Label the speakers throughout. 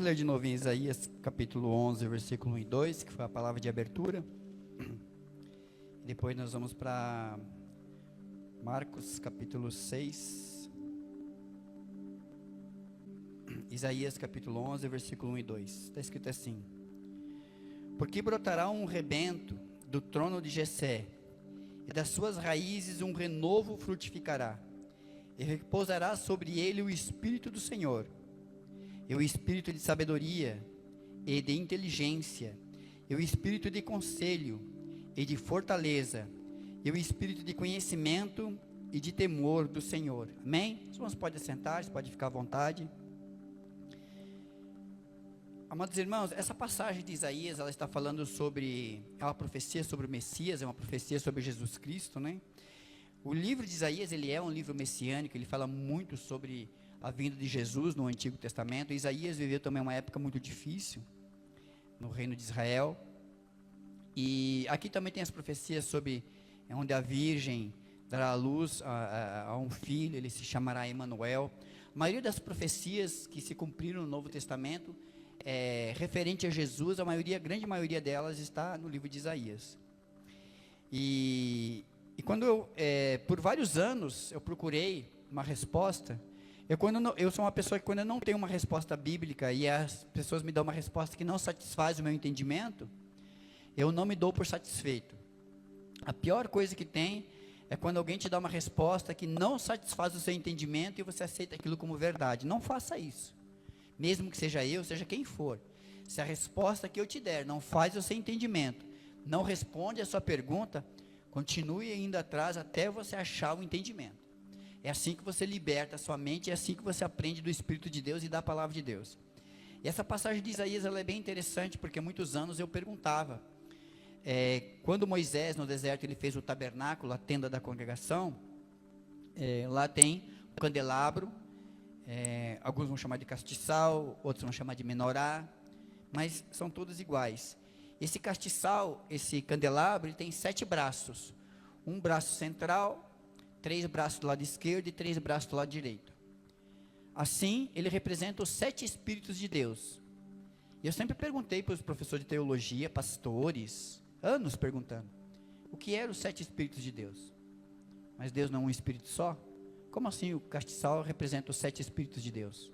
Speaker 1: ler de novo em Isaías capítulo 11, versículo 1 e 2, que foi a palavra de abertura. Depois nós vamos para Marcos capítulo 6. Isaías capítulo 11, versículo 1 e 2. Está escrito assim: Porque brotará um rebento do trono de Jessé, e das suas raízes um renovo frutificará, e repousará sobre ele o Espírito do Senhor, e o Espírito de sabedoria, e de inteligência, e o Espírito de conselho, e de fortaleza, e o Espírito de conhecimento e de temor do Senhor. Amém? Os irmãos podem sentar, você pode ficar à vontade. Amados irmãos, essa passagem de Isaías, ela está falando sobre, é uma profecia sobre o Messias, é uma profecia sobre Jesus Cristo, né? O livro de Isaías, ele é um livro messiânico, ele fala muito sobre a vinda de Jesus no Antigo Testamento. Isaías viveu também uma época muito difícil no reino de Israel. E aqui também tem as profecias sobre onde a Virgem dará à luz a um filho, ele se chamará Emanuel. A maioria das profecias que se cumpriram no Novo Testamento, referente a Jesus, a grande maioria delas está no livro de Isaías. E quando por vários anos, eu procurei uma resposta. Eu sou uma pessoa que, quando eu não tenho uma resposta bíblica e as pessoas me dão uma resposta que não satisfaz o meu entendimento, eu não me dou por satisfeito. A pior coisa que tem é quando alguém te dá uma resposta que não satisfaz o seu entendimento e você aceita aquilo como verdade. Não faça isso. Mesmo que seja eu, seja quem for. Se a resposta que eu te der não faz o seu entendimento, não responde a sua pergunta, continue indo atrás até você achar o entendimento. É assim que você liberta a sua mente, é assim que você aprende do Espírito de Deus e da Palavra de Deus. E essa passagem de Isaías, ela é bem interessante, porque muitos anos eu perguntava, quando Moisés no deserto ele fez o tabernáculo, a tenda da congregação, lá tem o candelabro, alguns vão chamar de castiçal, outros vão chamar de menorá, mas são todos iguais. Esse castiçal, esse candelabro, ele tem 7 braços, um braço central, 3 braços do lado esquerdo e 3 braços do lado direito. Assim, ele representa os 7 Espíritos de Deus. E eu sempre perguntei para os professores de teologia, pastores, anos perguntando, o que eram os 7 Espíritos de Deus? Mas Deus não é um Espírito só? Como assim o castiçal representa os 7 Espíritos de Deus?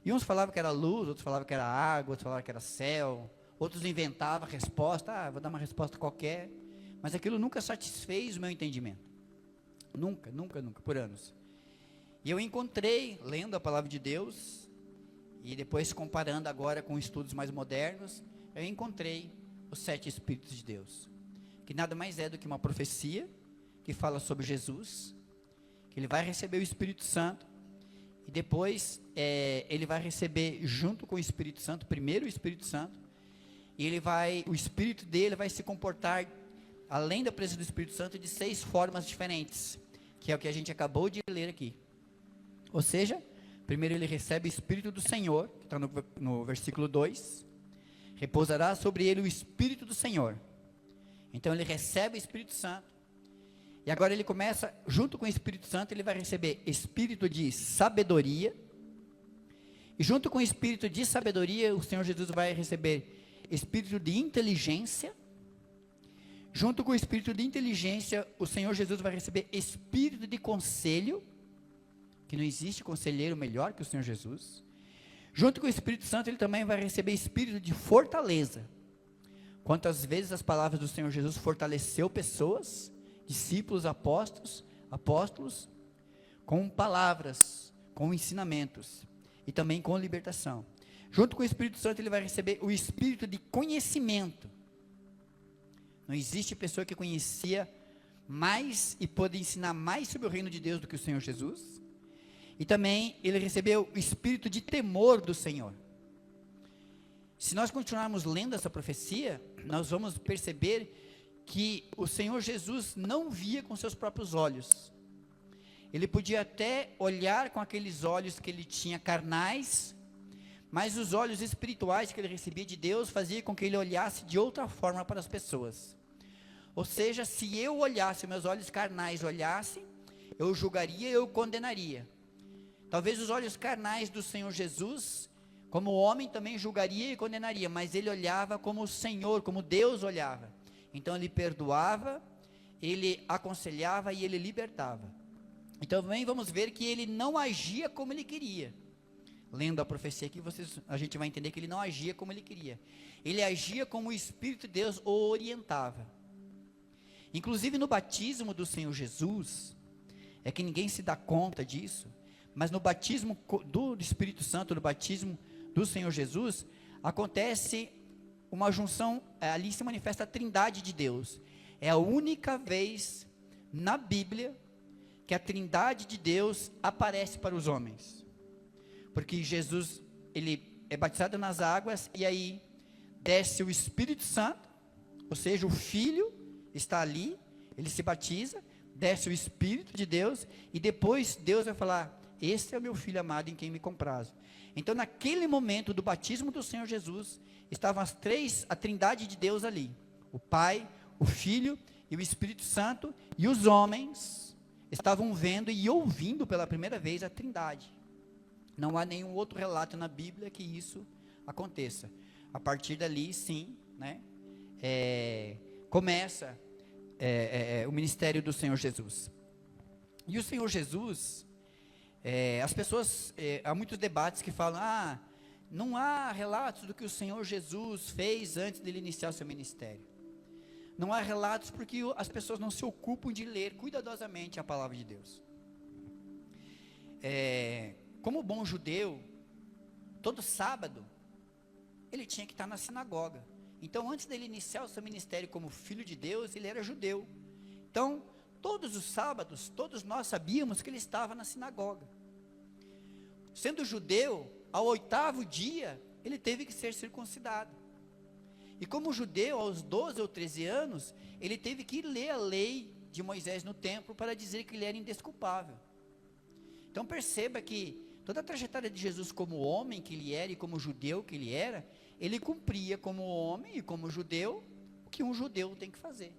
Speaker 1: E uns falavam que era luz, outros falavam que era água, outros falavam que era céu, outros inventavam a resposta, vou dar uma resposta qualquer, mas aquilo nunca satisfez o meu entendimento. Nunca, por anos. E eu encontrei, lendo a palavra de Deus, e depois comparando agora com estudos mais modernos, eu encontrei os 7 Espíritos de Deus, que nada mais é do que uma profecia, que fala sobre Jesus, que ele vai receber o Espírito Santo, e depois ele vai receber junto com o Espírito Santo, primeiro o Espírito Santo, e o Espírito dele vai se comportar, além da presença do Espírito Santo, de 6 formas diferentes, que é o que a gente acabou de ler aqui. Ou seja, primeiro ele recebe o Espírito do Senhor, que está no versículo 2, repousará sobre ele o Espírito do Senhor. Então ele recebe o Espírito Santo, e agora ele começa, junto com o Espírito Santo, ele vai receber Espírito de sabedoria, e junto com o Espírito de sabedoria, o Senhor Jesus vai receber Espírito de inteligência. Junto com o Espírito de inteligência, o Senhor Jesus vai receber Espírito de conselho, que não existe conselheiro melhor que o Senhor Jesus. Junto com o Espírito Santo, ele também vai receber Espírito de fortaleza. Quantas vezes as palavras do Senhor Jesus fortaleceu pessoas, discípulos, apóstolos, com palavras, com ensinamentos, e também com libertação. Junto com o Espírito Santo, ele vai receber o Espírito de conhecimento. Não existe pessoa que conhecia mais e pôde ensinar mais sobre o reino de Deus do que o Senhor Jesus. E também ele recebeu o Espírito de temor do Senhor. Se nós continuarmos lendo essa profecia, nós vamos perceber que o Senhor Jesus não via com seus próprios olhos. Ele podia até olhar com aqueles olhos que ele tinha carnais, mas os olhos espirituais que ele recebia de Deus fazia com que ele olhasse de outra forma para as pessoas. Ou seja, se eu olhasse, meus olhos carnais olhassem, eu julgaria, eu condenaria. Talvez os olhos carnais do Senhor Jesus Como homem também julgaria e condenaria, mas ele olhava como o Senhor, como Deus olhava. Então ele perdoava, ele aconselhava e ele libertava. Então também vamos ver que ele não agia como ele queria. Lendo a profecia aqui, a gente vai entender que ele não agia como ele queria. Ele agia como o Espírito de Deus o orientava. Inclusive no batismo do Senhor Jesus, é que ninguém se dá conta disso, mas no batismo do Espírito Santo, no batismo do Senhor Jesus, acontece uma junção, ali se manifesta a Trindade de Deus. É a única vez na Bíblia que a Trindade de Deus aparece para os homens. Porque Jesus, ele é batizado nas águas, e aí desce o Espírito Santo, ou seja, o Filho está ali, ele se batiza, desce o Espírito de Deus, e depois Deus vai falar, esse é o meu Filho amado em quem me comprazo. Então naquele momento do batismo do Senhor Jesus, estavam a Trindade de Deus ali, o Pai, o Filho e o Espírito Santo, e os homens estavam vendo e ouvindo pela primeira vez a Trindade. Não há nenhum outro relato na Bíblia que isso aconteça. A partir dali, sim, né, começa o ministério do Senhor Jesus. E o Senhor Jesus, as pessoas, há muitos debates que falam, não há relatos do que o Senhor Jesus fez antes de ele iniciar o seu ministério. Não há relatos porque as pessoas não se ocupam de ler cuidadosamente a palavra de Deus. Como bom judeu, todo sábado, ele tinha que estar na sinagoga. Então, antes dele iniciar o seu ministério como filho de Deus, ele era judeu. Então, todos os sábados, todos nós sabíamos que ele estava na sinagoga. Sendo judeu, ao 8º dia, ele teve que ser circuncidado. E como judeu, aos 12 ou 13 anos, ele teve que ler a lei de Moisés no templo para dizer que ele era indesculpável. Então perceba que toda a trajetória de Jesus como homem que ele era e como judeu que ele era, ele cumpria como homem e como judeu o que um judeu tem que fazer.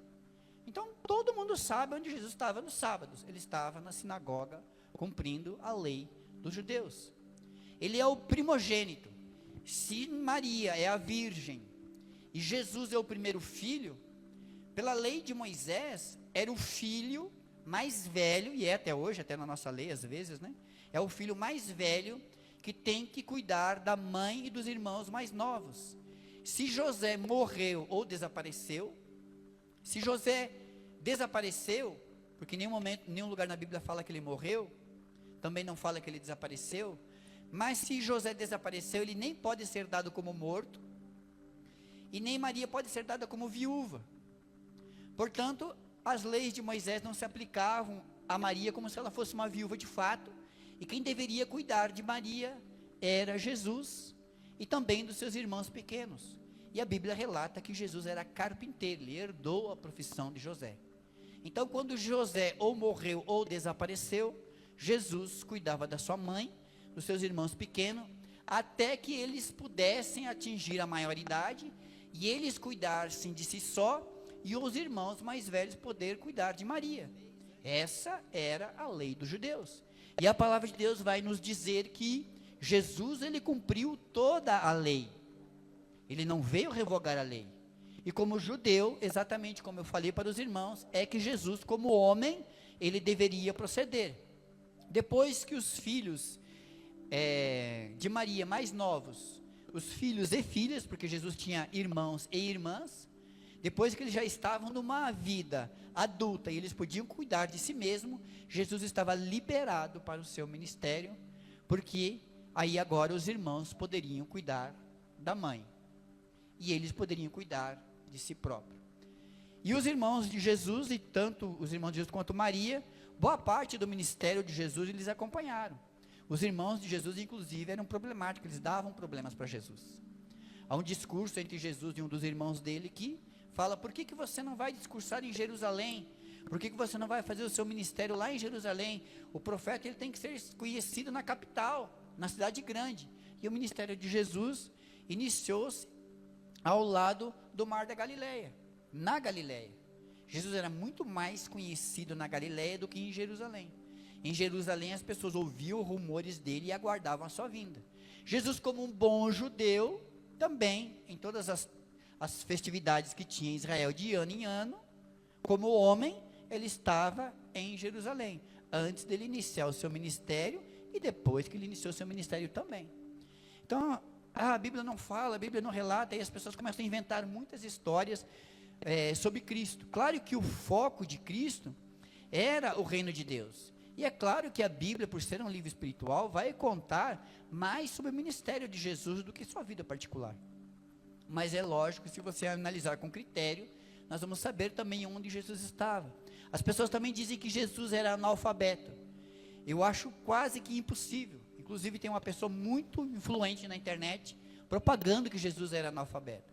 Speaker 1: Então todo mundo sabe onde Jesus estava nos sábados. Ele estava na sinagoga cumprindo a lei dos judeus. Ele é o primogênito. Se Maria é a virgem e Jesus é o primeiro filho, pela lei de Moisés, era o filho mais velho, e é até hoje, até na nossa lei às vezes, né? É o filho mais velho que tem que cuidar da mãe e dos irmãos mais novos. Se José morreu ou desapareceu, se José desapareceu, porque em nenhum momento, nenhum lugar na Bíblia fala que ele morreu, também não fala que ele desapareceu, mas se José desapareceu, ele nem pode ser dado como morto, e nem Maria pode ser dada como viúva. Portanto, as leis de Moisés não se aplicavam a Maria como se ela fosse uma viúva de fato, e quem deveria cuidar de Maria era Jesus, e também dos seus irmãos pequenos. E a Bíblia relata que Jesus era carpinteiro, ele herdou a profissão de José. Então, quando José ou morreu ou desapareceu, Jesus cuidava da sua mãe, dos seus irmãos pequenos, até que eles pudessem atingir a maioridade, e eles cuidassem de si só, e os irmãos mais velhos poder cuidar de Maria. Essa era a lei dos judeus. E a palavra de Deus vai nos dizer que Jesus, ele cumpriu toda a lei. Ele não veio revogar a lei. E como judeu, exatamente como eu falei para os irmãos, é que Jesus, como homem, ele deveria proceder. Depois que os filhos de Maria mais novos, os filhos e filhas, porque Jesus tinha irmãos e irmãs, depois que eles já estavam numa vida adulta e eles podiam cuidar de si mesmo, Jesus estava liberado para o seu ministério, porque aí agora os irmãos poderiam cuidar da mãe, e eles poderiam cuidar de si próprio. E os irmãos de Jesus, e tanto os irmãos de Jesus quanto Maria, boa parte do ministério de Jesus eles acompanharam. Os irmãos de Jesus, inclusive, eram problemáticos, eles davam problemas para Jesus. Há um discurso entre Jesus e um dos irmãos dele que fala, por que você não vai discursar em Jerusalém? Por que você não vai fazer o seu ministério lá em Jerusalém? O profeta ele tem que ser conhecido na capital, na cidade grande. E o ministério de Jesus iniciou-se ao lado do Mar da Galileia, na Galileia. Jesus era muito mais conhecido na Galileia do que em Jerusalém. Em Jerusalém as pessoas ouviam rumores dele e aguardavam a sua vinda. Jesus, como um bom judeu, também, em todas as festividades que tinha em Israel de ano em ano, como homem, ele estava em Jerusalém, antes dele iniciar o seu ministério e depois que ele iniciou o seu ministério também. Então, a Bíblia não fala, a Bíblia não relata, e as pessoas começam a inventar muitas histórias sobre Cristo. Claro que o foco de Cristo era o reino de Deus. E é claro que a Bíblia, por ser um livro espiritual, vai contar mais sobre o ministério de Jesus do que sua vida particular. Mas é lógico, se você analisar com critério, nós vamos saber também onde Jesus estava. As pessoas também dizem que Jesus era analfabeto. Eu acho quase que impossível. Inclusive tem uma pessoa muito influente na internet propagando que Jesus era analfabeto.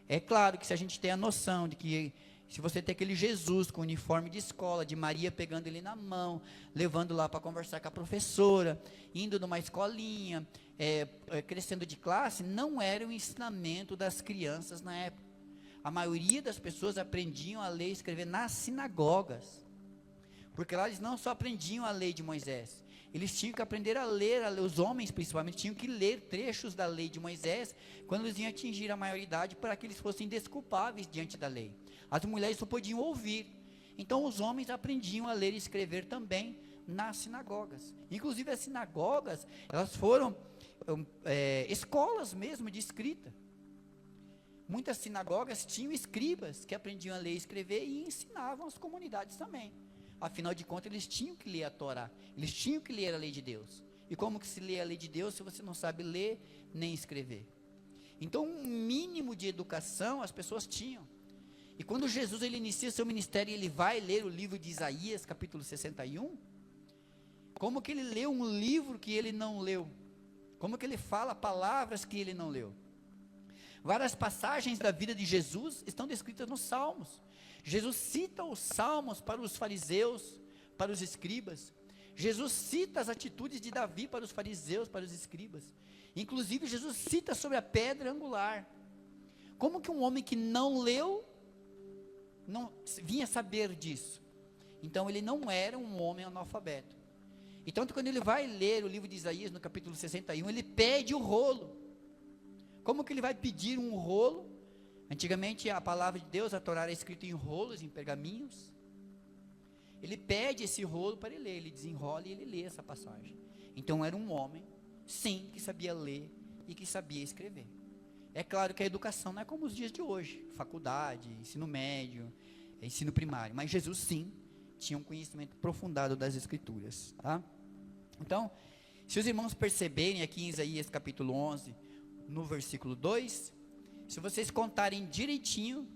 Speaker 1: É claro que se a gente tem a noção de que se você tem aquele Jesus com uniforme de escola, de Maria pegando ele na mão, levando lá para conversar com a professora, indo numa escolinha, crescendo de classe, não era o ensinamento das crianças na época. A maioria das pessoas aprendiam a ler e escrever nas sinagogas, porque lá eles não só aprendiam a lei de Moisés, eles tinham que aprender a ler, os homens principalmente, tinham que ler trechos da lei de Moisés, quando eles iam atingir a maioridade, para que eles fossem desculpáveis diante da lei. As mulheres só podiam ouvir, então os homens aprendiam a ler e escrever também nas sinagogas. Inclusive as sinagogas, elas foram escolas mesmo de escrita. Muitas sinagogas tinham escribas que aprendiam a ler e escrever e ensinavam as comunidades também. Afinal de contas, eles tinham que ler a Torá, eles tinham que ler a lei de Deus. E como que se lê a lei de Deus se você não sabe ler nem escrever? Então, um mínimo de educação as pessoas tinham. E quando Jesus ele inicia seu ministério, ele vai ler o livro de Isaías, capítulo 61, como que ele leu um livro que ele não leu? Como que ele fala palavras que ele não leu? Várias passagens da vida de Jesus estão descritas nos Salmos. Jesus cita os Salmos para os fariseus, para os escribas. Jesus cita as atitudes de Davi para os fariseus, para os escribas. Inclusive, Jesus cita sobre a pedra angular. Como que um homem que não leu, não vinha saber disso? Então, ele não era um homem analfabeto. E tanto quando ele vai ler o livro de Isaías, no capítulo 61, ele pede o rolo. Como que ele vai pedir um rolo? Antigamente a palavra de Deus, a Torá, era escrita em rolos, em pergaminhos. Ele pede esse rolo para ele ler, ele desenrola e ele lê essa passagem. Então era um homem, sim, que sabia ler e que sabia escrever. É claro que a educação não é como os dias de hoje, faculdade, ensino médio, ensino primário, mas Jesus sim, tinha um conhecimento aprofundado das Escrituras, tá? Então, se os irmãos perceberem aqui em Isaías capítulo 11, no versículo 2, se vocês contarem direitinho,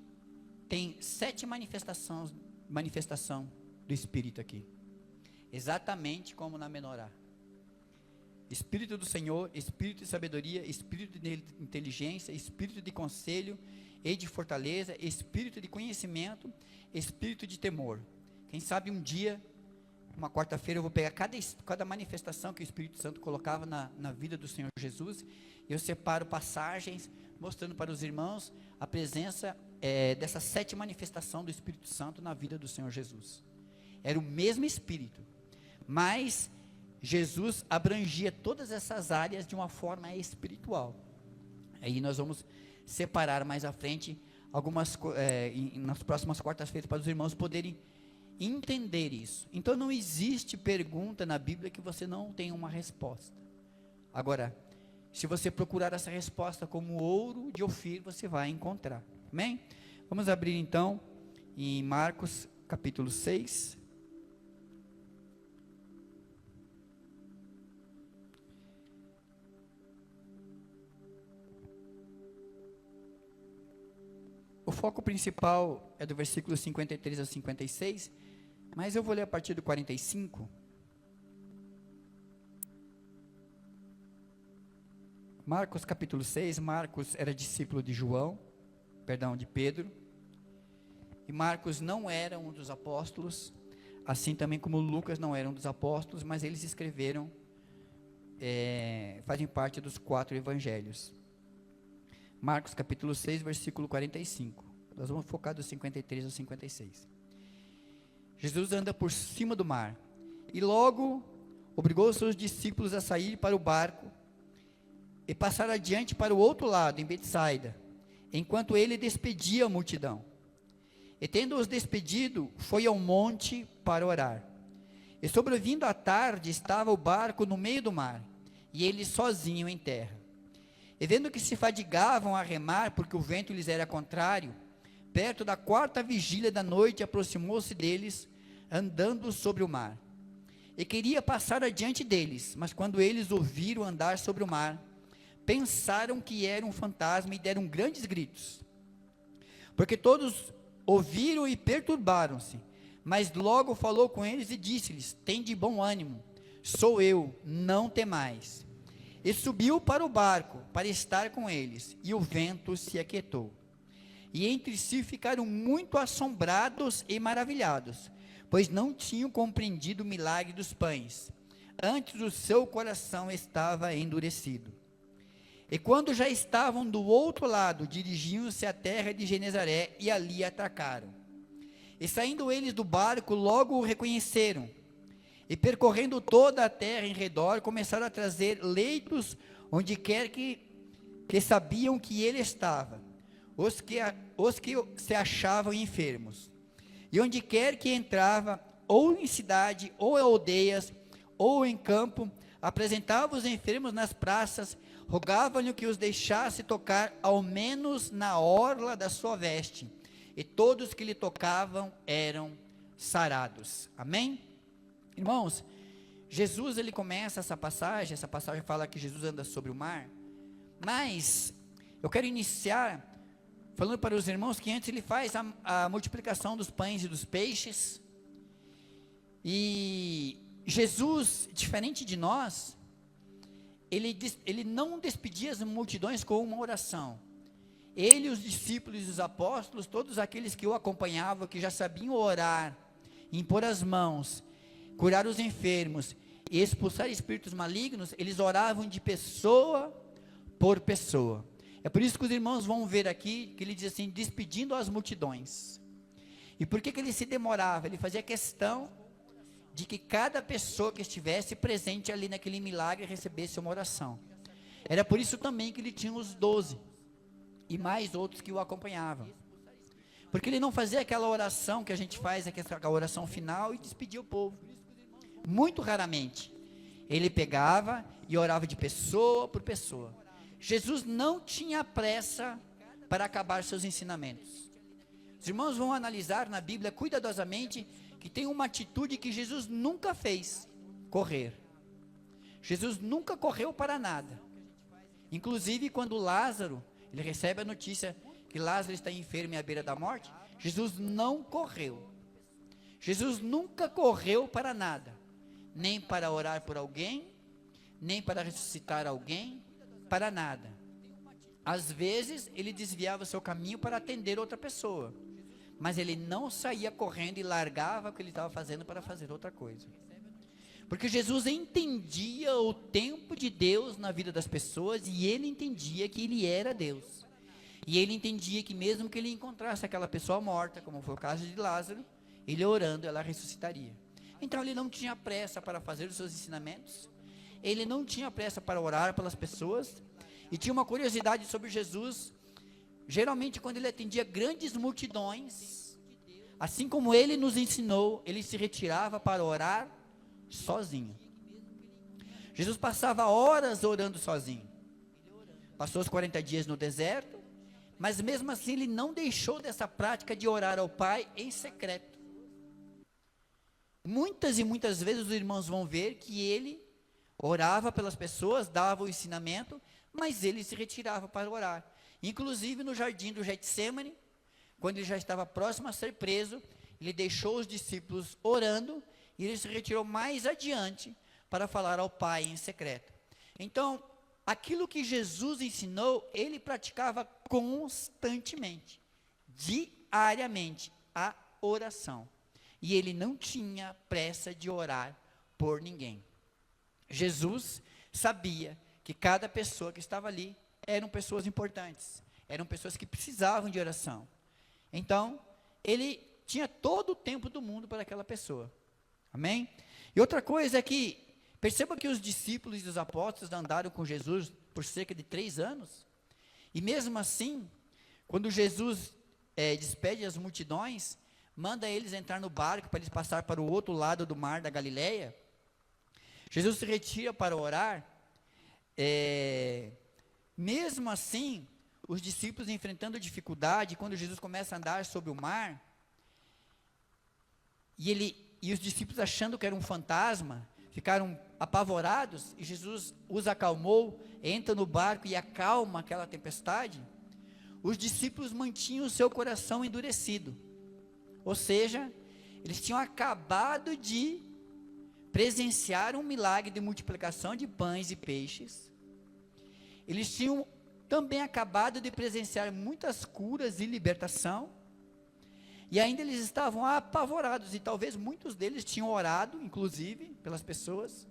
Speaker 1: tem 7 manifestação do Espírito aqui, exatamente como na menorá. Espírito do Senhor, Espírito de sabedoria, Espírito de inteligência, Espírito de conselho e de fortaleza, Espírito de conhecimento, Espírito de temor. Quem sabe um dia, uma quarta-feira, eu vou pegar cada manifestação que o Espírito Santo colocava na vida do Senhor Jesus, e eu separo passagens, mostrando para os irmãos a presença dessas 7 manifestações do Espírito Santo na vida do Senhor Jesus. Era o mesmo Espírito, mas Jesus abrangia todas essas áreas de uma forma espiritual. Aí nós vamos separar mais à frente nas próximas quartas-feiras, para os irmãos poderem entender isso. Então não existe pergunta na Bíblia que você não tenha uma resposta. Agora, se você procurar essa resposta como ouro de Ofir, você vai encontrar. Amém? Vamos abrir então em Marcos capítulo 6. O foco principal é do versículo 53 a 56, mas eu vou ler a partir do 45. Marcos capítulo 6, Marcos era discípulo de de Pedro, e Marcos não era um dos apóstolos, assim também como Lucas não era um dos apóstolos, mas eles escreveram, fazem parte dos 4 evangelhos. Marcos capítulo 6, versículo 45, nós vamos focar dos 53 ao 56. Jesus anda por cima do mar, e logo obrigou os seus discípulos a sair para o barco, e passaram adiante para o outro lado, em Betsaida, enquanto ele despedia a multidão. E tendo-os despedido, foi ao monte para orar. E sobrevindo a tarde, estava o barco no meio do mar, e ele sozinho em terra. E vendo que se fadigavam a remar, porque o vento lhes era contrário, perto da 4ª vigília da noite, aproximou-se deles, andando sobre o mar. E queria passar adiante deles, mas quando eles ouviram andar sobre o mar, pensaram que era um fantasma e deram grandes gritos. Porque todos ouviram e perturbaram-se. Mas logo falou com eles e disse-lhes: tende bom ânimo, sou eu, não temais. E subiu para o barco, para estar com eles, e o vento se aquietou. E entre si ficaram muito assombrados e maravilhados, pois não tinham compreendido o milagre dos pães. Antes o seu coração estava endurecido. E quando já estavam do outro lado, dirigiam-se à terra de Genezaré e ali atracaram. E saindo eles do barco, logo o reconheceram. E percorrendo toda a terra em redor, começaram a trazer leitos onde quer que sabiam que ele estava, os que se achavam enfermos. E onde quer que entrava, ou em cidade, ou em aldeias, ou em campo, apresentava os enfermos nas praças, rogavam-lhe que os deixasse tocar, ao menos na orla da sua veste. E todos que lhe tocavam eram sarados. Amém? Irmãos, Jesus, ele começa essa passagem fala que Jesus anda sobre o mar, mas eu quero iniciar falando para os irmãos que antes ele faz a multiplicação dos pães e dos peixes, e Jesus, diferente de nós, ele não despedia as multidões com uma oração. Ele, os discípulos e os apóstolos, todos aqueles que o acompanhavam, que já sabiam orar, impor as mãos, curar os enfermos e expulsar espíritos malignos, eles oravam de pessoa por pessoa. É por isso que os irmãos vão ver aqui, que ele diz assim, despedindo as multidões. E por que ele se demorava? Ele fazia questão de que cada pessoa que estivesse presente ali naquele milagre recebesse uma oração. Era por isso também que ele tinha os 12, e mais outros que o acompanhavam. Porque ele não fazia aquela oração que a gente faz, aquela oração final, e despedia o povo. Muito raramente. Ele pegava e orava de pessoa por pessoa. Jesus não tinha pressa para acabar seus ensinamentos. Os irmãos vão analisar na Bíblia cuidadosamente que tem uma atitude que Jesus nunca fez: correr. Jesus nunca correu para nada. Inclusive quando Lázaro, ele recebe a notícia que Lázaro está enfermo e à beira da morte, Jesus não correu. Jesus nunca correu para nada, nem para orar por alguém, nem para ressuscitar alguém, para nada. Às vezes ele desviava o seu caminho para atender outra pessoa, mas ele não saía correndo e largava o que ele estava fazendo para fazer outra coisa. Porque Jesus entendia o tempo de Deus na vida das pessoas, e ele entendia que ele era Deus. E ele entendia que mesmo que ele encontrasse aquela pessoa morta, como foi o caso de Lázaro, ele orando, ela ressuscitaria. Então ele não tinha pressa para fazer os seus ensinamentos, ele não tinha pressa para orar pelas pessoas, e tinha uma curiosidade sobre Jesus. Geralmente quando ele atendia grandes multidões, assim como ele nos ensinou, ele se retirava para orar sozinho. Jesus passava horas orando sozinho. Passou os 40 dias no deserto, mas mesmo assim ele não deixou dessa prática de orar ao Pai em secreto. Muitas e muitas vezes os irmãos vão ver que ele orava pelas pessoas, dava o ensinamento, mas ele se retirava para orar. Inclusive no jardim do Getsemane, quando ele já estava próximo a ser preso, ele deixou os discípulos orando, e ele se retirou mais adiante para falar ao Pai em secreto. Então, aquilo que Jesus ensinou, ele praticava constantemente, diariamente, a oração. E ele não tinha pressa de orar por ninguém. Jesus sabia que cada pessoa que estava ali eram pessoas importantes, eram pessoas que precisavam de oração. Então, ele tinha todo o tempo do mundo para aquela pessoa. Amém? E outra coisa é que, Perceba que os discípulos e os apóstolos andaram com Jesus por cerca de 3 anos, e mesmo assim, quando Jesus despede as multidões, manda eles entrar no barco para eles passar para o outro lado do mar da Galileia. Jesus se retira para orar. Mesmo assim, os discípulos enfrentando dificuldade, quando Jesus começa a andar sobre o mar, e os discípulos achando que era um fantasma, ficaram apavorados, e Jesus os acalmou, entra no barco e acalma aquela tempestade. Os discípulos mantinham o seu coração endurecido, ou seja, eles tinham acabado de presenciar um milagre de multiplicação de pães e peixes. Eles tinham também acabado de presenciar muitas curas e libertação, e ainda eles estavam apavorados, e talvez muitos deles tinham orado, inclusive, pelas pessoas,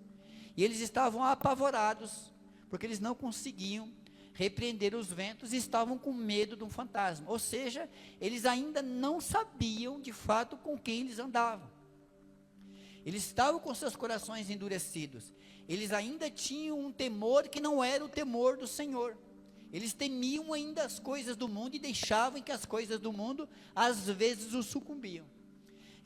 Speaker 1: e eles estavam apavorados, porque eles não conseguiam repreender os ventos, e estavam com medo de um fantasma, ou seja, eles ainda não sabiam, de fato, com quem eles andavam. Eles estavam com seus corações endurecidos, eles ainda tinham um temor que não era o temor do Senhor. Eles temiam ainda as coisas do mundo e deixavam que as coisas do mundo às vezes os sucumbiam.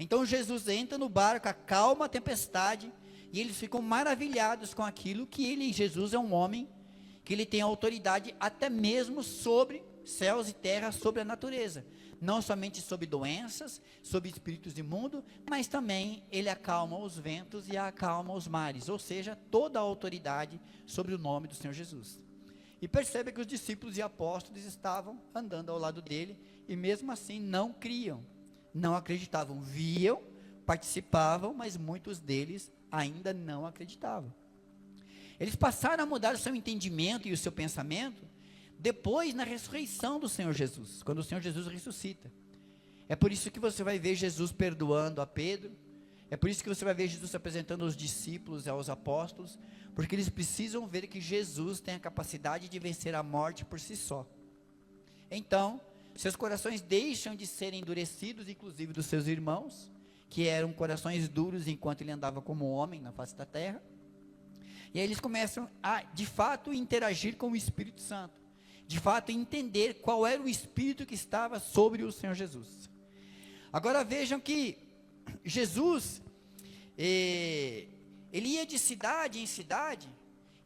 Speaker 1: Então Jesus entra no barco, acalma a tempestade, e eles ficam maravilhados com aquilo que Jesus é um homem, que ele tem autoridade até mesmo sobre céus e terra, sobre a natureza. Não somente sobre doenças, sobre espíritos imundos, mas também ele acalma os ventos e acalma os mares, ou seja, toda a autoridade sobre o nome do Senhor Jesus. E percebe que os discípulos e apóstolos estavam andando ao lado dele, e mesmo assim não criam, não acreditavam, viam, participavam, mas muitos deles ainda não acreditavam. Eles passaram a mudar o seu entendimento e o seu pensamento, depois na ressurreição do Senhor Jesus, quando o Senhor Jesus ressuscita. É por isso que você vai ver Jesus perdoando a Pedro, é por isso que você vai ver Jesus se apresentando aos discípulos e aos apóstolos, porque eles precisam ver que Jesus tem a capacidade de vencer a morte por si só. Então, seus corações deixam de serem endurecidos, inclusive dos seus irmãos, que eram corações duros enquanto ele andava como homem na face da terra, e aí eles começam a, de fato, interagir com o Espírito Santo, de fato, entender qual era o Espírito que estava sobre o Senhor Jesus. Agora vejam que Jesus, ele ia de cidade em cidade,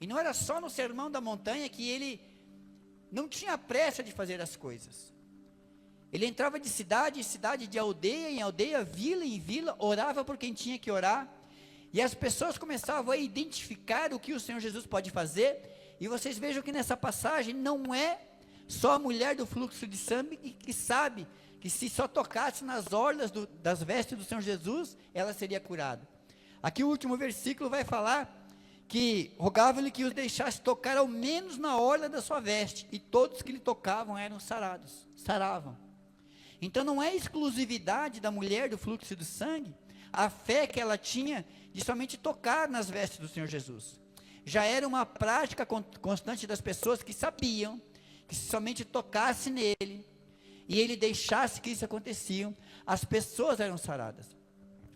Speaker 1: e não era só no Sermão da Montanha que ele não tinha pressa de fazer as coisas. Ele entrava de cidade em cidade, de aldeia em aldeia, vila em vila, orava por quem tinha que orar, e as pessoas começavam a identificar o que o Senhor Jesus pode fazer. E vocês vejam que nessa passagem não é só a mulher do fluxo de sangue que sabe que se só tocasse nas orlas das vestes do Senhor Jesus, ela seria curada. Aqui o último versículo vai falar que rogava-lhe que os deixasse tocar ao menos na orla da sua veste, e todos que lhe tocavam eram saravam. Então não é exclusividade da mulher do fluxo de sangue, a fé que ela tinha de somente tocar nas vestes do Senhor Jesus. Já era uma prática constante das pessoas que sabiam que se somente tocasse nele, e ele deixasse que isso acontecia, as pessoas eram saradas.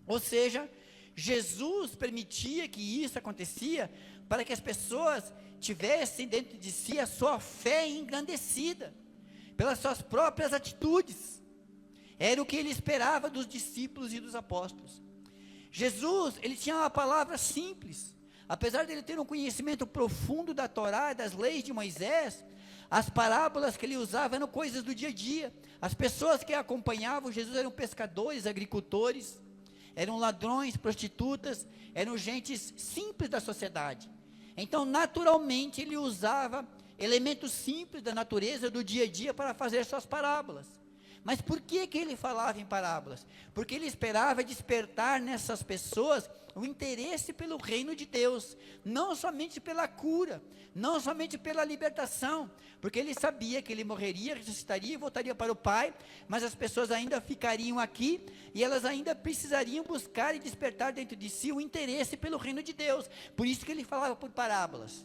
Speaker 1: Ou seja, Jesus permitia que isso acontecia, para que as pessoas tivessem dentro de si a sua fé engrandecida, pelas suas próprias atitudes. Era o que ele esperava dos discípulos e dos apóstolos. Jesus, ele tinha uma palavra simples. Apesar de ele ter um conhecimento profundo da Torá, das leis de Moisés, as parábolas que ele usava eram coisas do dia a dia. As pessoas que acompanhavam Jesus eram pescadores, agricultores, eram ladrões, prostitutas, eram gentes simples da sociedade. Então, naturalmente, ele usava elementos simples da natureza, do dia a dia, para fazer suas parábolas. Mas por que ele falava em parábolas? Porque ele esperava despertar nessas pessoas o interesse pelo reino de Deus, não somente pela cura, não somente pela libertação, porque ele sabia que ele morreria, ressuscitaria e voltaria para o Pai, mas as pessoas ainda ficariam aqui, e elas ainda precisariam buscar e despertar dentro de si o interesse pelo reino de Deus. Por isso que ele falava por parábolas.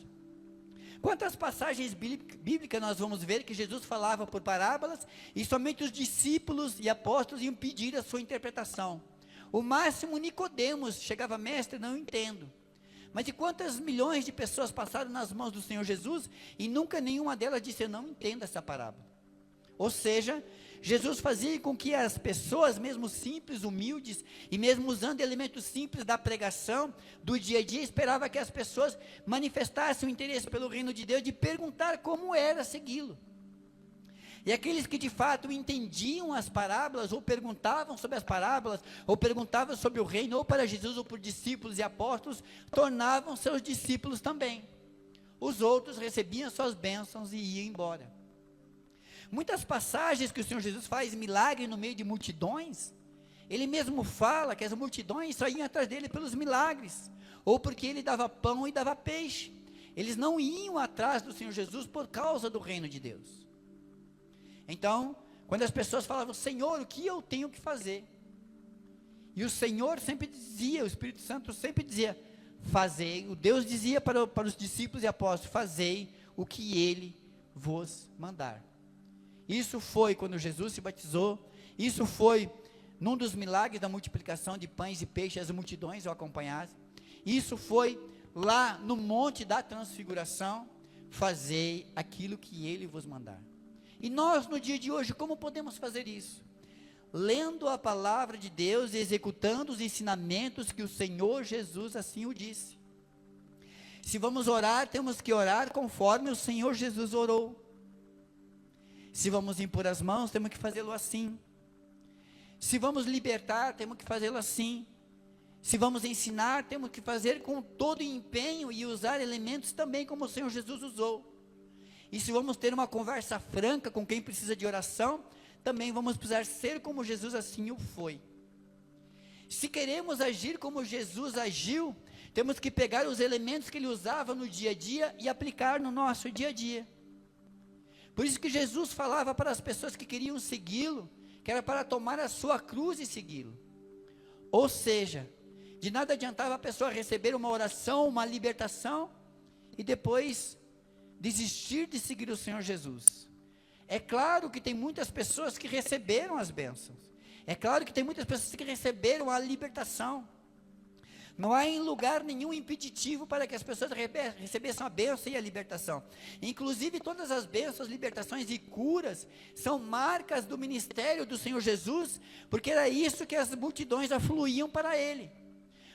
Speaker 1: Quantas passagens bíblicas nós vamos ver que Jesus falava por parábolas, e somente os discípulos e apóstolos iam pedir a sua interpretação? O máximo Nicodemos chegava: mestre, não entendo. Mas de quantas milhões de pessoas passaram nas mãos do Senhor Jesus e nunca nenhuma delas disse: eu não entendo essa parábola. Ou seja, Jesus fazia com que as pessoas, mesmo simples, humildes, e mesmo usando elementos simples da pregação, do dia a dia, esperava que as pessoas manifestassem o interesse pelo reino de Deus, de perguntar como era segui-lo. E aqueles que de fato entendiam as parábolas, ou perguntavam sobre as parábolas, ou perguntavam sobre o reino, ou para Jesus, ou por discípulos e apóstolos, tornavam seus discípulos também. Os outros recebiam suas bênçãos e iam embora. Muitas passagens que o Senhor Jesus faz milagre no meio de multidões, ele mesmo fala que as multidões só iam atrás dele pelos milagres, ou porque ele dava pão e dava peixe. Eles não iam atrás do Senhor Jesus por causa do reino de Deus. Então, quando as pessoas falavam: Senhor, o que eu tenho que fazer? E o Senhor sempre dizia, o Espírito Santo sempre dizia: fazei. O Deus dizia para os discípulos e apóstolos: fazei o que Ele vos mandar. Isso foi quando Jesus se batizou, isso foi num dos milagres da multiplicação de pães e peixes, as multidões o acompanhassem. Isso foi lá no monte da transfiguração: fazei aquilo que Ele vos mandar. E nós, no dia de hoje, como podemos fazer isso? Lendo a palavra de Deus e executando os ensinamentos que o Senhor Jesus assim o disse. Se vamos orar, temos que orar conforme o Senhor Jesus orou. Se vamos impor as mãos, temos que fazê-lo assim. Se vamos libertar, temos que fazê-lo assim. Se vamos ensinar, temos que fazer com todo empenho e usar elementos também como o Senhor Jesus usou. E se vamos ter uma conversa franca com quem precisa de oração, também vamos precisar ser como Jesus assim o foi. Se queremos agir como Jesus agiu, temos que pegar os elementos que ele usava no dia a dia e aplicar no nosso dia a dia. Por isso que Jesus falava para as pessoas que queriam segui-lo, que era para tomar a sua cruz e segui-lo. Ou seja, de nada adiantava a pessoa receber uma oração, uma libertação, e depois desistir de seguir o Senhor Jesus. É claro que tem muitas pessoas que receberam as bênçãos. É claro que tem muitas pessoas que receberam a libertação. Não há em lugar nenhum impeditivo para que as pessoas recebessem a bênção e a libertação. Inclusive, todas as bênçãos, libertações e curas são marcas do ministério do Senhor Jesus, porque era isso que as multidões afluíam para ele.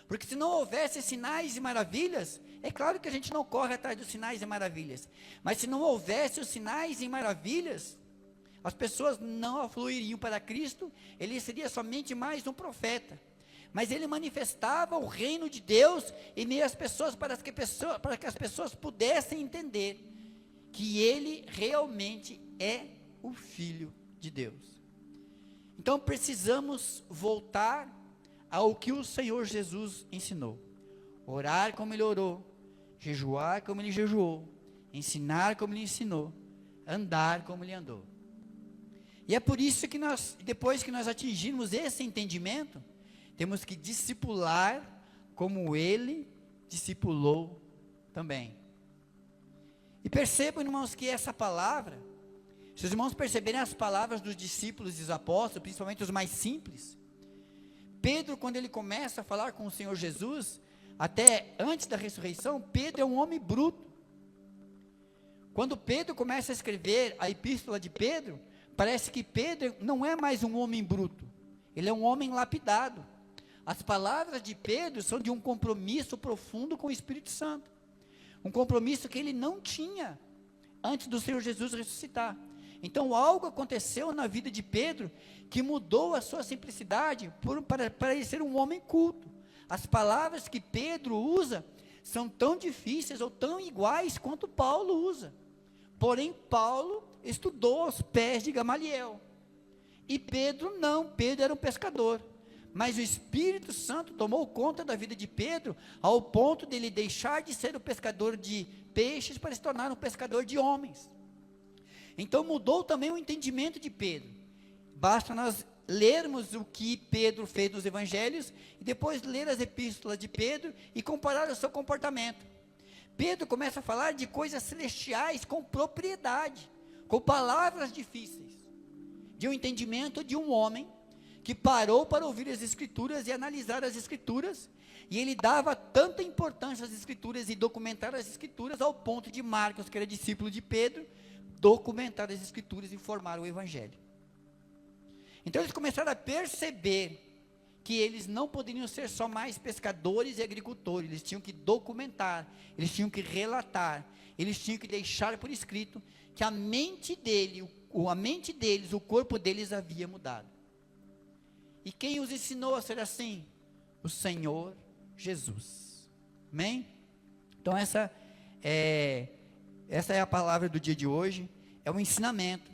Speaker 1: Porque se não houvesse sinais e maravilhas, é claro que a gente não corre atrás dos sinais e maravilhas, mas se não houvesse os sinais e maravilhas, as pessoas não afluiriam para Cristo, ele seria somente mais um profeta. Mas ele manifestava o reino de Deus em meio às pessoas, para que as pessoas pudessem entender que ele realmente é o Filho de Deus. Então precisamos voltar ao que o Senhor Jesus ensinou: orar como ele orou, jejuar como ele jejuou, ensinar como ele ensinou, andar como ele andou. E é por isso que depois que nós atingirmos esse entendimento, temos que discipular como ele discipulou também. E percebam, irmãos, que essa palavra, se os irmãos perceberem as palavras dos discípulos e dos apóstolos, principalmente os mais simples, Pedro, quando ele começa a falar com o Senhor Jesus, até antes da ressurreição, Pedro é um homem bruto. Quando Pedro começa a escrever a epístola de Pedro, parece que Pedro não é mais um homem bruto, ele é um homem lapidado. As palavras de Pedro são de um compromisso profundo com o Espírito Santo, um compromisso que ele não tinha antes do Senhor Jesus ressuscitar. Então algo aconteceu na vida de Pedro que mudou a sua simplicidade para ele ser um homem culto. As palavras que Pedro usa são tão difíceis ou tão iguais quanto Paulo usa. Porém, Paulo estudou aos pés de Gamaliel. E Pedro não, Pedro era um pescador. Mas o Espírito Santo tomou conta da vida de Pedro, ao ponto de ele deixar de ser o pescador de peixes para se tornar um pescador de homens. Então mudou também o entendimento de Pedro. Basta nós lermos o que Pedro fez nos evangelhos, e depois ler as epístolas de Pedro, e comparar o seu comportamento. Pedro começa a falar de coisas celestiais com propriedade, com palavras difíceis, de um entendimento de um homem, que parou para ouvir as Escrituras e analisar as Escrituras, e ele dava tanta importância às Escrituras e documentar as Escrituras, ao ponto de Marcos, que era discípulo de Pedro, documentar as Escrituras e formar o Evangelho. Então eles começaram a perceber que eles não poderiam ser só mais pescadores e agricultores, eles tinham que documentar, eles tinham que relatar, eles tinham que deixar por escrito que a mente deles, o corpo deles havia mudado. E quem os ensinou a ser assim? O Senhor Jesus. Amém? Então essa é a palavra do dia de hoje, é um ensinamento,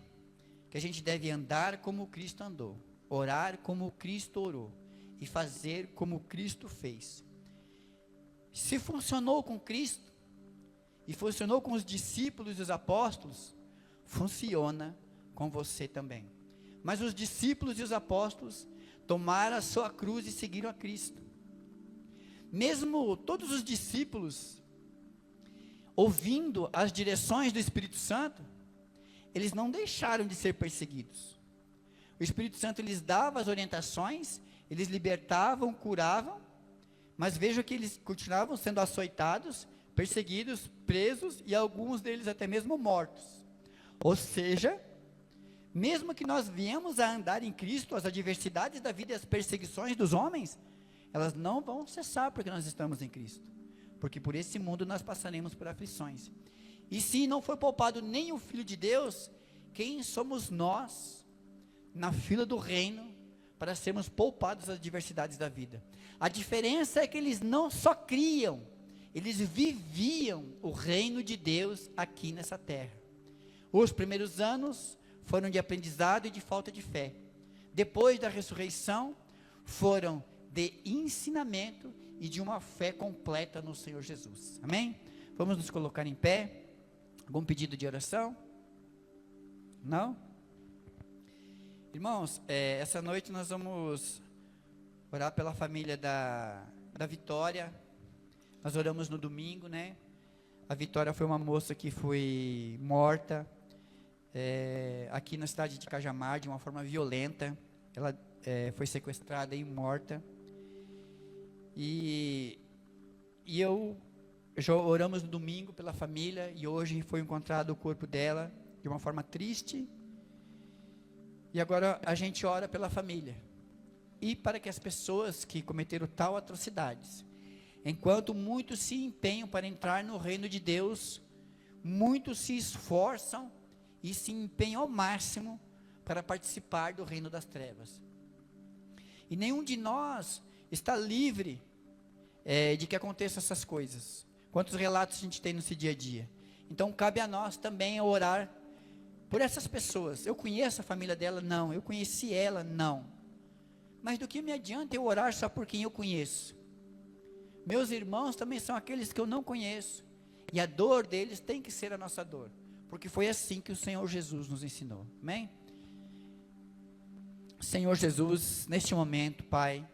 Speaker 1: que a gente deve andar como Cristo andou, orar como Cristo orou, e fazer como Cristo fez. Se funcionou com Cristo, e funcionou com os discípulos e os apóstolos, funciona com você também. Mas os discípulos e os apóstolos tomaram a sua cruz e seguiram a Cristo. Mesmo todos os discípulos, ouvindo as direções do Espírito Santo, eles não deixaram de ser perseguidos. O Espírito Santo lhes dava as orientações, eles libertavam, curavam, mas veja que eles continuavam sendo açoitados, perseguidos, presos, e alguns deles até mesmo mortos. Ou seja, mesmo que nós viemos a andar em Cristo, as adversidades da vida e as perseguições dos homens, elas não vão cessar porque nós estamos em Cristo, porque por esse mundo nós passaremos por aflições. E se não foi poupado nem o Filho de Deus, quem somos nós, na fila do reino, para sermos poupados das adversidades da vida? A diferença é que eles não só criam, eles viviam o reino de Deus aqui nessa terra. Os primeiros anos foram de aprendizado e de falta de fé. Depois da ressurreição, foram de ensinamento e de uma fé completa no Senhor Jesus. Amém? Vamos nos colocar em pé. Algum pedido de oração? Não? Irmãos, essa noite nós vamos orar pela família da Vitória. Nós oramos no domingo, né? A Vitória foi uma moça que foi morta aqui na cidade de Cajamar, de uma forma violenta. Ela foi sequestrada e morta. E já oramos no domingo pela família, e hoje foi encontrado o corpo dela de uma forma triste. E agora a gente ora pela família, e para que as pessoas que cometeram tal atrocidades, enquanto muitos se empenham para entrar no reino de Deus, muitos se esforçam e se empenham ao máximo para participar do reino das trevas. E nenhum de nós está livre de que aconteçam essas coisas. Quantos relatos a gente tem no nosso dia a dia? Então cabe a nós também orar por essas pessoas. Eu conheço a família dela? Não. Eu conheci ela? Não. Mas do que me adianta eu orar só por quem eu conheço? Meus irmãos também são aqueles que eu não conheço, e a dor deles tem que ser a nossa dor, porque foi assim que o Senhor Jesus nos ensinou. Amém? Senhor Jesus, neste momento, Pai,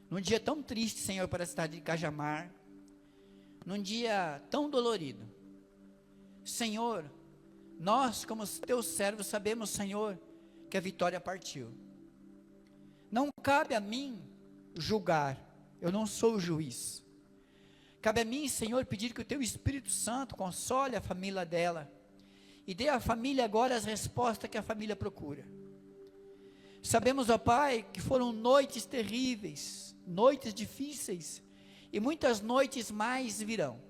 Speaker 1: num dia tão triste, Senhor, para a cidade de Cajamar, num dia tão dolorido, Senhor, nós como teus servos sabemos, Senhor, que a Vitória partiu. Não cabe a mim julgar, eu não sou o juiz. Cabe a mim, Senhor, pedir que o teu Espírito Santo console a família dela, e dê à família agora as respostas que a família procura. Sabemos, ó Pai, que foram noites terríveis, noites difíceis, e muitas noites mais virão.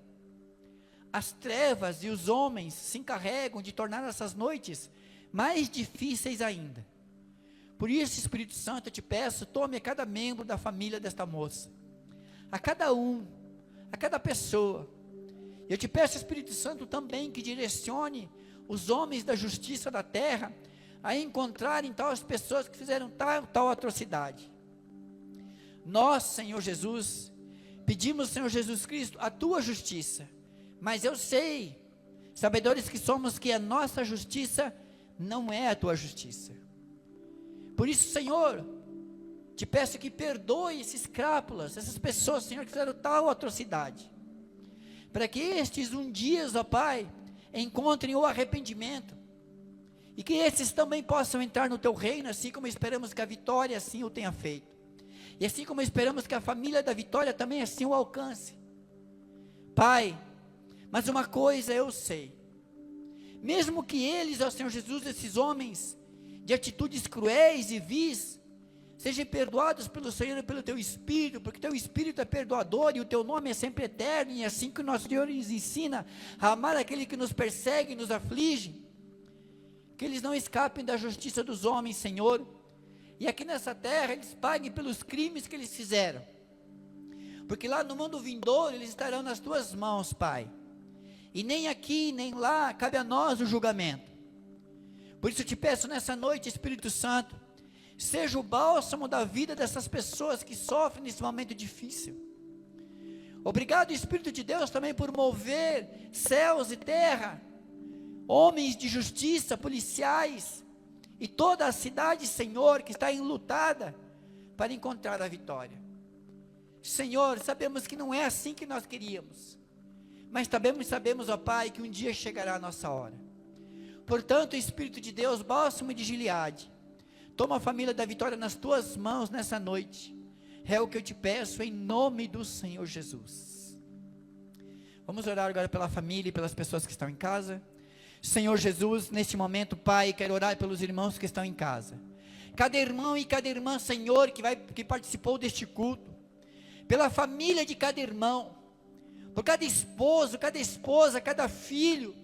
Speaker 1: As trevas e os homens se encarregam de tornar essas noites mais difíceis ainda. Por isso, Espírito Santo, eu te peço, tome a cada membro da família desta moça, a cada um, a cada pessoa. Eu te peço, Espírito Santo, também que direcione os homens da justiça da terra a encontrarem tais pessoas que fizeram tal atrocidade. Nós, Senhor Jesus, pedimos, Senhor Jesus Cristo, a tua justiça, mas eu sei, sabedores que somos, que a nossa justiça não é a tua justiça. Por isso, Senhor, te peço que perdoe esses crápulas, essas pessoas, Senhor, que fizeram tal atrocidade, para que estes um dia, ó Pai, encontrem o arrependimento, e que esses também possam entrar no teu reino, assim como esperamos que a Vitória assim o tenha feito, e assim como esperamos que a família da Vitória também assim o alcance, Pai. Mas uma coisa eu sei, mesmo que eles, ó Senhor Jesus, esses homens de atitudes cruéis e vis, sejam perdoados pelo Senhor e pelo Teu Espírito, porque Teu Espírito é perdoador e o Teu nome é sempre eterno, e assim que o nosso Senhor nos ensina a amar aquele que nos persegue e nos aflige, que eles não escapem da justiça dos homens, Senhor, e aqui nessa terra eles paguem pelos crimes que eles fizeram, porque lá no mundo vindouro eles estarão nas Tuas mãos, Pai, e nem aqui nem lá cabe a nós o julgamento. Por isso eu te peço nessa noite, Espírito Santo, seja o bálsamo da vida dessas pessoas que sofrem nesse momento difícil. Obrigado, Espírito de Deus, também por mover céus e terra, homens de justiça, policiais, e toda a cidade, Senhor, que está enlutada, para encontrar a vitória. Senhor, sabemos que não é assim que nós queríamos, mas sabemos, ó Pai, que um dia chegará a nossa hora. Portanto, Espírito de Deus, bálsamo de Gileade, toma a família da Vitória nas Tuas mãos nessa noite, é o que eu te peço em nome do Senhor Jesus. Vamos orar agora pela família e pelas pessoas que estão em casa. Senhor Jesus, neste momento, Pai, quero orar pelos irmãos que estão em casa, cada irmão e cada irmã, Senhor, que participou deste culto, pela família de cada irmão, por cada esposo, cada esposa, cada filho,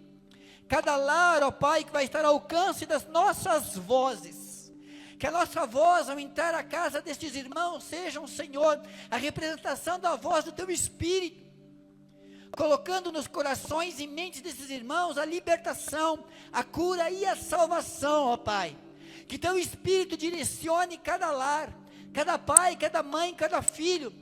Speaker 1: cada lar, ó Pai, que vai estar ao alcance das nossas vozes, que a nossa voz, ao entrar à casa destes irmãos, seja, Senhor, a representação da voz do Teu Espírito, colocando nos corações e mentes desses irmãos a libertação, a cura e a salvação, ó Pai, que Teu Espírito direcione cada lar, cada pai, cada mãe, cada filho,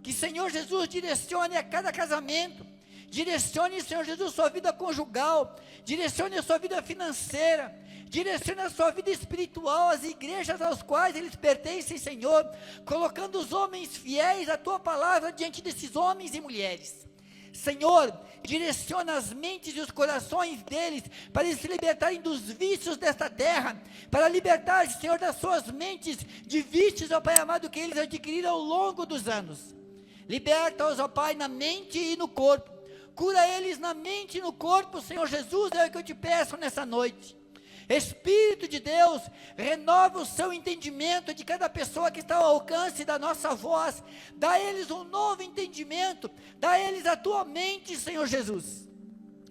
Speaker 1: que Senhor Jesus direcione a cada casamento, direcione, Senhor Jesus, sua vida conjugal, direcione a sua vida financeira, direcione a sua vida espiritual, as igrejas aos quais eles pertencem, Senhor, colocando os homens fiéis à Tua palavra diante desses homens e mulheres. Senhor, direciona as mentes e os corações deles, para eles se libertarem dos vícios desta terra, para libertar, Senhor, das suas mentes, de vícios, ó Pai amado, que eles adquiriram ao longo dos anos. Liberta-os, ó Pai, na mente e no corpo, cura eles na mente e no corpo, Senhor Jesus, é o que eu te peço nessa noite. Espírito de Deus, renova o seu entendimento de cada pessoa que está ao alcance da nossa voz, dá a eles um novo entendimento, dá a eles a Tua mente, Senhor Jesus,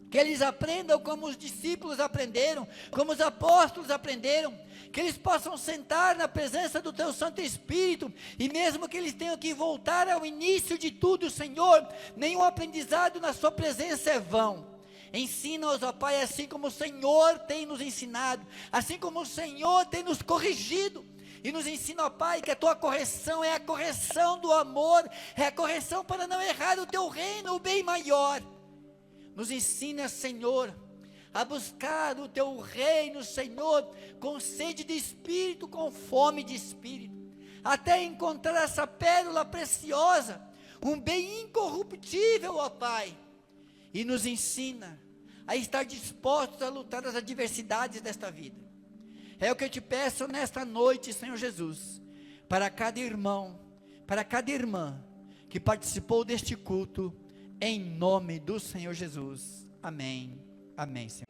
Speaker 1: que eles aprendam como os discípulos aprenderam, como os apóstolos aprenderam, que eles possam sentar na presença do Teu Santo Espírito, e mesmo que eles tenham que voltar ao início de tudo, Senhor, nenhum aprendizado na Sua presença é vão. Ensina-os, ó Pai, assim como o Senhor tem nos ensinado, assim como o Senhor tem nos corrigido, e nos ensina, ó Pai, que a Tua correção é a correção do amor, é a correção para não errar o Teu reino, o bem maior. Nos ensina, Senhor, a buscar o Teu reino, Senhor, com sede de Espírito, com fome de Espírito, até encontrar essa pérola preciosa, um bem incorruptível, ó Pai, e nos ensina a estar dispostos a lutar as adversidades desta vida. É o que eu te peço nesta noite, Senhor Jesus, para cada irmão, para cada irmã que participou deste culto, em nome do Senhor Jesus. Amém. Amém, Senhor.